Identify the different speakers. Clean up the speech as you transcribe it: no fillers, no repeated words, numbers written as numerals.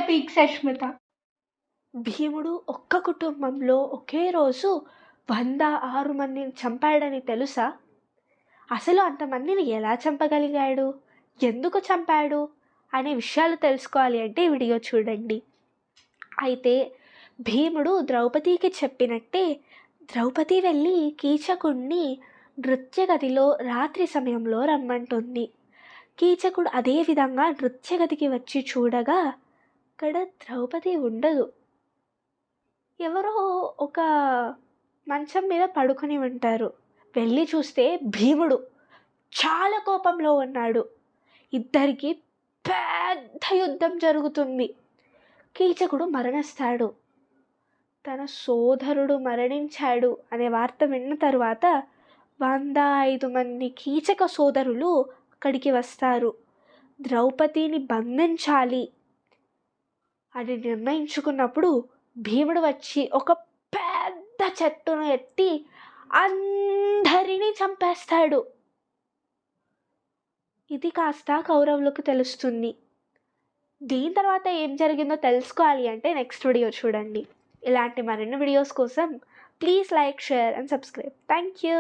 Speaker 1: Peak Sushmitha.
Speaker 2: భీముడు ఒక్క కుటుంబంలో ఒకే రోజు 106 మందిని చంపాడని తెలుసా? అసలు అంతమందిని ఎలా చంపగలిగాడు, ఎందుకు చంపాడు అనే విషయాలు తెలుసుకోవాలి అంటే ఈ వీడియో చూడండి. అయితే భీముడు ద్రౌపదికి చెప్పినట్టే ద్రౌపది వెళ్ళి కీచకుడిని నృత్య గదిలో రాత్రి సమయంలో రమ్మంటుంది. కీచకుడు అదే విధంగా నృత్య గదికి వచ్చి చూడగా అక్కడ ద్రౌపది ఉండదు. ఎవరో ఒక మంచం మీద పడుకొని ఉంటారు. వెళ్ళి చూస్తే భీముడు చాలా కోపంలో ఉన్నాడు. ఇద్దరికి పెద్ద యుద్ధం జరుగుతుంది. కీచకుడు మరణిస్తాడు. తన సోదరుడు మరణించాడు అనే వార్త విన్న తరువాత 105 మంది కీచక సోదరులు అక్కడికి వస్తారు. ద్రౌపదిని బంధించాలి అని నిర్ణయించుకున్నప్పుడు భీముడు వచ్చి ఒక పెద్ద చెట్టును ఎత్తి అందరినీ చంపేస్తాడు. ఇది కాస్త కౌరవులకు తెలుస్తుంది. దీని తర్వాత ఏం జరిగిందో తెలుసుకోవాలి అంటే నెక్స్ట్ వీడియో చూడండి. ఇలాంటి మరిన్ని వీడియోస్ కోసం please like, share and subscribe. Thank you.